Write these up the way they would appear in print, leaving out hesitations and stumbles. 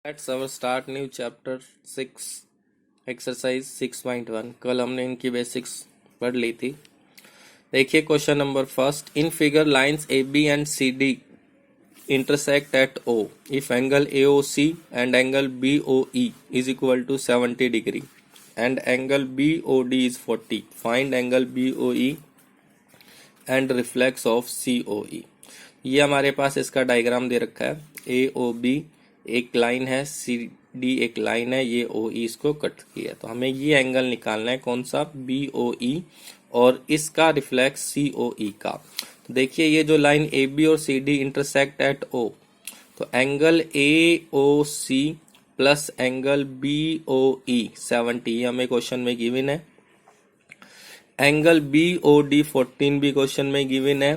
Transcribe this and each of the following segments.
Let's our start new chapter 6 exercise 6.1। कल हमने इनकी बेसिक्स पढ़ ली थी। देखिए question number first, in figure lines A B and C D intersect at O if angle AOC and angle BOE is equal to 70 degree and angle BOD is 40. Find angle BOE and reflex of COE। ये हमारे पास इसका diagram दे रखा है। AOB एक line है, CD एक line है, ये OE इसको कट किया। तो हमें ये एंगल निकालना है, कौन सा, BOE, और इसका रिफ्लेक्स COE का। तो देखिए ये जो लाइन AB और CD इंटरसेक्ट एट O, तो angle AOC plus angle BOE 70 ये हमें क्वेश्चन में गिवन है। एंगल BOD 14 भी क्वेश्चन में गिवन है।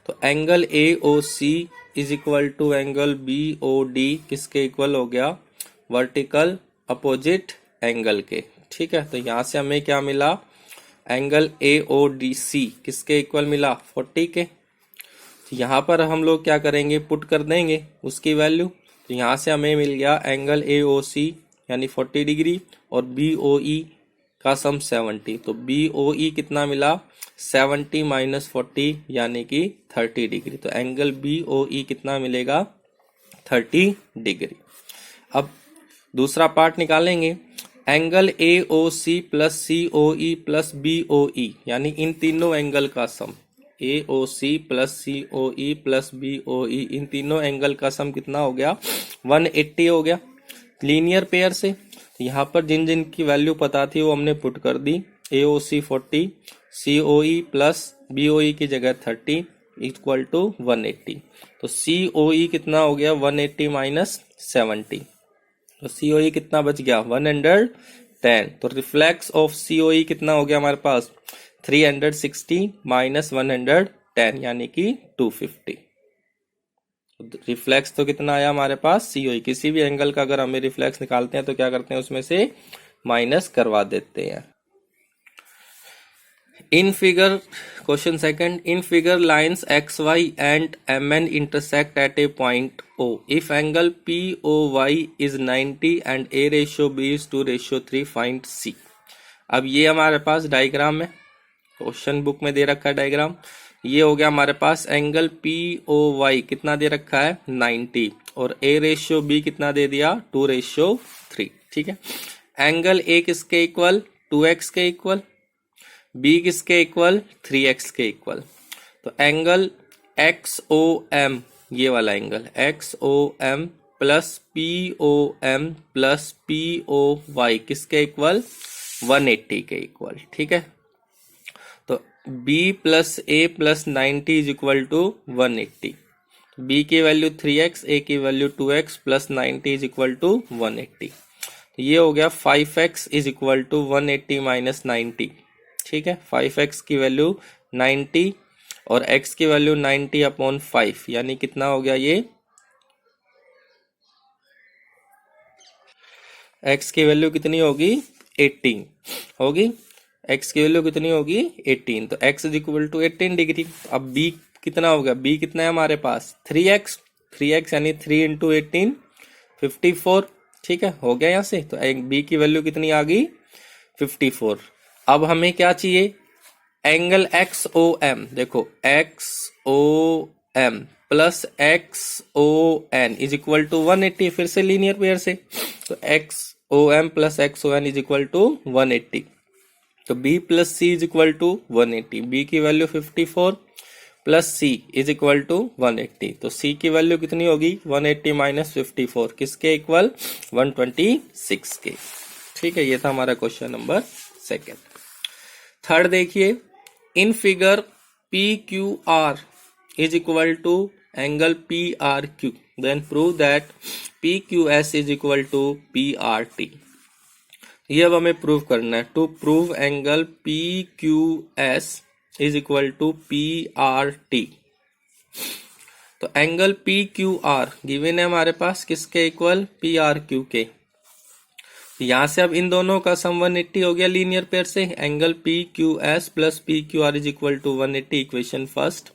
तो angle AOC is equal to angle BOD किसके इक्वल हो गया, वर्टिकल अपोजिट एंगल के। ठीक है, तो यहां से हमें क्या मिला, एंगल AODC किसके इक्वल मिला, 40 के। तो यहाँ पर हम लोग क्या करेंगे, पुट कर देंगे उसकी वैल्यू। तो यहाँ से हमें मिल गया एंगल AOC यानी 40 डिग्री और BOE का सम 70। तो BOE कितना मिला, 70 माइनस 40 यानी कि 30 डिग्री। तो एंगल BOE कितना मिलेगा, 30 डिग्री। अब दूसरा पार्ट निकालेंगे, angle AOC plus COE plus BOE यानी इन तीनों एंगल का सम, AOC plus COE plus BOE, इन तीनों एंगल का सम कितना हो गया, 180 हो गया लीनियर पेयर से। यहाँ पर जिन जिन की वैल्यू पता थी वो हमने पुट कर दी। AOC 40, COE प्लस BOE की जगह 30 इक्वल टू 180। तो COE कितना हो गया, 180 माइनस 70। तो COE कितना बच गया, 110। तो रिफ्लेक्स ऑफ COE कितना हो गया हमारे पास, 360 माइनस 110 यानी कि 250। रिफ्लेक्स तो कितना आया हमारे पास, COE। किसी भी एंगल का अगर हमें रिफ्लेक्स निकालते हैं तो क्या करते हैं, उसमें से माइनस करवा देते हैं। In figure, question second, in figure lines XY and MN intersect at A point O if angle POY is 90 and A ratio B is 2:3, find C। अब ये हमारे पास डायग्राम है, क्वेश्चन बुक में दे रखा है डायग्राम। ये हो गया हमारे पास एंगल POY कितना दे रखा है, 90, और A रेशियो B कितना दे दिया, 2:3। ठीक है, एंगल A किसके इक्वल, 2x के इक्वल, B किसके इक्वल, 3x के इक्वल। तो एंगल XOM, ये वाला angle XOM plus POM plus POY किसके इक्वल, 180 के इक्वल। ठीक है, तो B plus A plus 90 is equal to 180। B की वैल्यू 3x, A की value 2x plus 90 is equal to 180। तो ये हो गया 5x is equal to 180 minus 90। ठीक है, 5x की वैल्यू 90 और x की वैल्यू 90 अपॉन 5 यानी कितना हो गया, ये x की वैल्यू कितनी होगी, 18 होगी। x की वैल्यू कितनी होगी, 18। तो x is equal to 18 degree. अब b कितना होगा, b कितना है हमारे पास, 3x, 3x यानी 3 इंटू 18 54। ठीक है, हो गया यहाँ से। तो b की वैल्यू कितनी आ गई, 54। अब हमें क्या चाहिए, एंगल XOM। देखो XOM plus XON is equal to 180, फिर से लीनियर पेयर से। तो XOM plus XON is equal to 180। तो B plus C is equal to 180। B की value 54 plus C is equal to 180। तो C की वैल्यू कितनी होगी, 180 माइनस 54 किसके इक्वल, 126 के। ठीक है, ये था हमारा क्वेश्चन नंबर सेकेंड। थर्ड देखिए, in figure PQR is equal to angle PRQ, then prove that PQS is equal to PRT। ये अब हमें प्रूव करना है। To prove angle PQS is equal to PRT। तो एंगल PQR गिवन है हमारे पास किसके इक्वल, PRQ के। यहां से अब इन दोनों का सम 180 हो गया लीनियर पेयर से। Angle PQS plus PQR is equal to 180, equation first.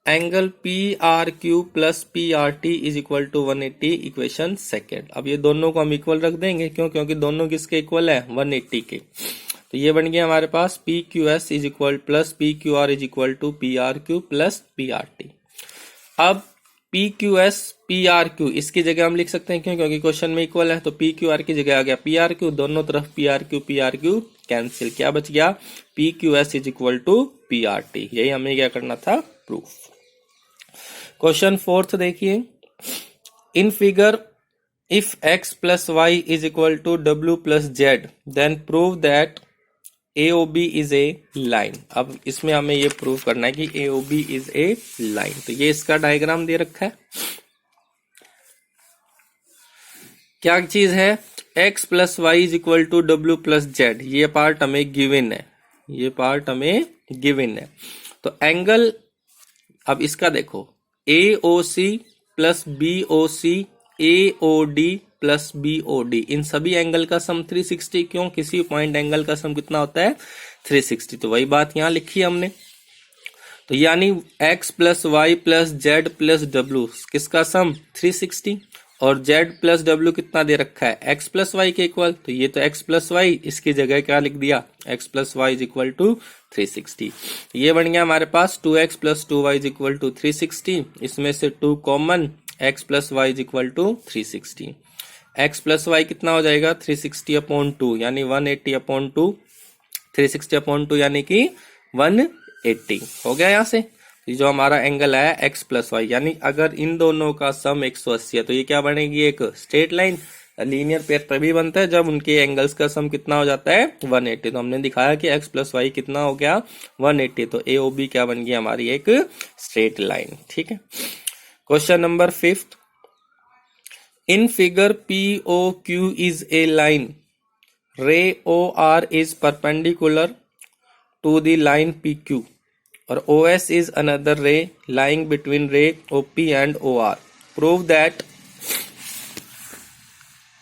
Angle P R Q plus P R T is equal to 180, equation second. अब ये दोनों को हम इक्वल रख देंगे, क्यों? क्योंकि दोनों किसके इक्वल है? 180 के। तो ये बन गया हमारे पास P Q S is equal plus P Q R is equal to P R Q plus P R T. अब P Q S P R Q इसकी जगह हम लिख सकते हैं, क्यों? क्योंकि क्वेश्चन में इक्वल है, तो पी क्यू आर की जगह आ गया पी आर क्यू, दोनों तरफ पी आर क्यू कैंसिल, क्या बच गया? P Q S is equal to P R T. यही हमें क्या करना था? प्रूफ। क्वेश्चन फोर्थ देखिए, in figure if x plus Y is equal to W plus Z then prove that AOB is a line. अब इसमें हमें ये प्रूव करना है कि AOB इज ए लाइन। तो ये इसका डायग्राम दे रखा है। क्या चीज है? x plus Y is equal to W plus Z. ये पार्ट हमें गिवन है, ये पार्ट हमें गिवन है। तो एंगल, अब इसका देखो, AOC plus BOC AOD plus BOD, इन सभी एंगल का सम 360। क्यों? किसी पॉइंट एंगल का सम कितना होता है? 360। तो वही बात यहां लिखी है हमने। तो यानी x plus Y plus Z plus W किसका सम? 360। और z प्लस डब्ल्यू कितना दे रखा है? x प्लस वाई के इक्वल। तो ये तो x प्लस वाई, इसकी जगह क्या लिख दिया? x plus Y is equal to 360। ये बन गया हमारे पास 2x plus 2y is equal to 360। इसमें से 2 common, x plus Y is equal to 360। x plus Y कितना हो जाएगा? 360 अपॉन 2 यानी 180 अपॉन 2, 360 अपॉन 2 यानी कि 180 हो गया। यहाँ से जो हमारा एंगल आया x प्लस वाई, यानी अगर इन दोनों का सम 180 है तो ये क्या बनेगी? एक स्ट्रेट लाइन। लीनियर पेयर तभी बनता है जब उनके एंगल्स का सम कितना हो जाता है? 180। तो हमने दिखाया कि x प्लस वाई कितना हो गया? 180। तो AOB क्या बन गई? हमारी एक स्ट्रेट लाइन। ठीक है। Question number 5, in figure POQ is a line, ray OR is perpendicular to the line PQ और OS is another ray lying between ray OP and OR. Prove that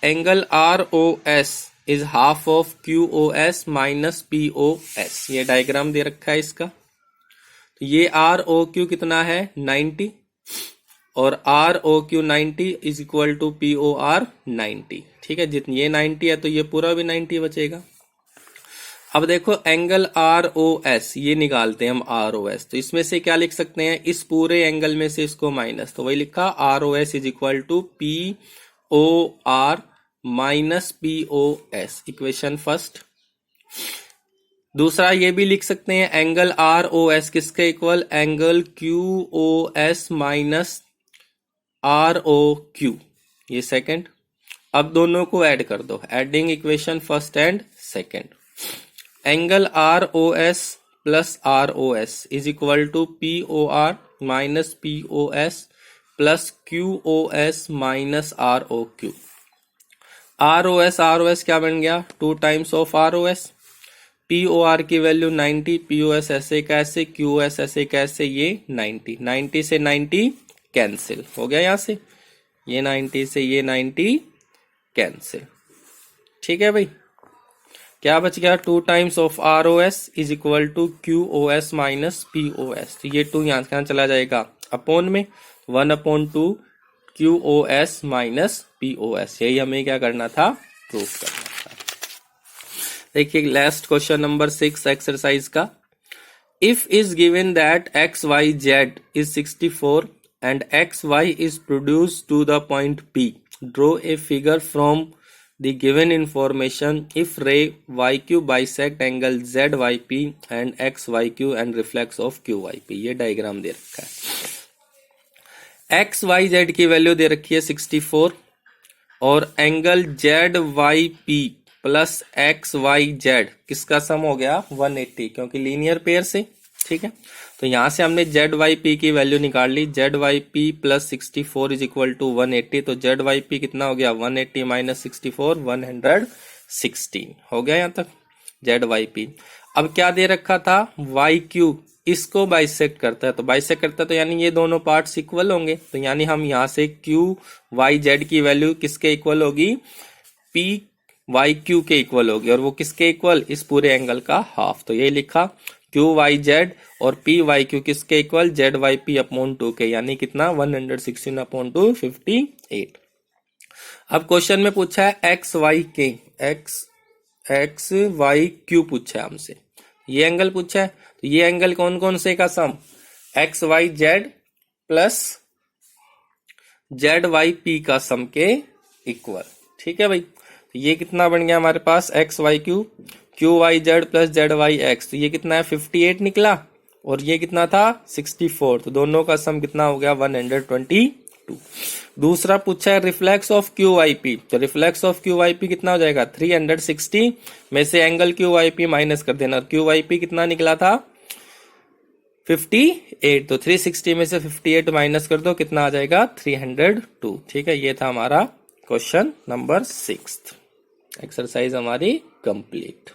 angle ROS is half of QOS minus POS. ये diagram दे रखा है इसका। तो ये ROQ कितना है? 90 और ROQ 90 is equal to POR 90। ठीक है, जितनी ये 90 है तो ये पूरा भी 90 बचेगा। अब देखो एंगल ROS ये निकालते हैं हम ROS। तो इसमें से क्या लिख सकते हैं? इस पूरे एंगल में से इसको माइनस, तो वही लिखा ROS is equal to POR minus POS, equation first. दूसरा ये भी लिख सकते हैं एंगल ROS किसके equal? Angle QOS minus ROQ, ये सेकंड। अब दोनों को ऐड कर दो, adding equation first and second. Angle ROS plus ROS is equal to POR minus POS plus QOS minus ROQ। ROS क्या बन गया? 2 टाइम्स ऑफ ROS। POR की वैल्यू 90, POS ऐसे कैसे, QOS ऐसे कैसे, ये 90, 90 से 90 कैंसिल हो गया। यहां से ये 90 से ये 90 कैंसिल। ठीक है भाई, क्या बच गया? 2 times of ROS is equal to QOS minus POS। तो ये 2 यहां कहां चला जाएगा? अपोन में, 1/2 QOS माइनस POS। यही हमें क्या करना था? प्रूफ करना था। देखिए लास्ट क्वेश्चन नंबर 6 एक्सरसाइज का। If is given that XYZ is 64 and XY is produced to the point P, draw a figure from the given information if ray YQ bisect angle ZYP and XYQ and reflex of QYP। ये diagram दे रखा है। XYZ की value दे रखी है 64 और angle ZYP plus XYZ किसका सम हो गया? 180, क्योंकि लीनियर पेयर से। ठीक है, तो यहां से हमने ZYP की वैल्यू निकाल ली। ZYP plus 64 is equal to 180। तो ZYP कितना हो गया? 180 माइनस 64 116 हो गया यहां तक ZYP। अब क्या दे रखा था? YQ इसको बाइसेक्ट करता है, तो बाइसेक्ट करता है तो यानी ये दोनों पार्ट्स इक्वल होंगे। तो यानी हम यहां से QYZ की वैल्यू किसके इक्वल होगी? PYQ के इक्वल होगी, और वो किसके इक्वल? इस पूरे एंगल का हाफ। तो ये लिखा क्यू वाई जेड और पी वाई क्यू किसके इक्वल, जेड वाई पी अपॉन 2 के, यानी कितना 116 अपॉन 258। अब क्वेश्चन में पूछा है एक्स वाई के, एक्स वाई क्यू पूछा है हमसे, ये एंगल पूछा है, तो ये एंगल कौन कौन से का sum, X Y Z plus Z Y P का सम के इक्वल। ठीक है भाई, तो ये कितना बन गया हमारे पास, X Y Q, Q Y Z plus Z Y X, तो ये कितना है 58 निकला, और ये कितना था 64, तो दोनों का सम कितना हो गया 122। दूसरा पूछा है reflex of Q Y P, तो reflex of Q Y P कितना हो जाएगा 360 में से angle Q Y P minus कर देना, क्यू वाई पी कितना निकला था 58, तो 360 में से 58 माइनस कर दो, कितना आ जाएगा 302। ठीक है, ये था हमारा क्वेश्चन नंबर 6, एक्सरसाइज हमारी कंप्लीट।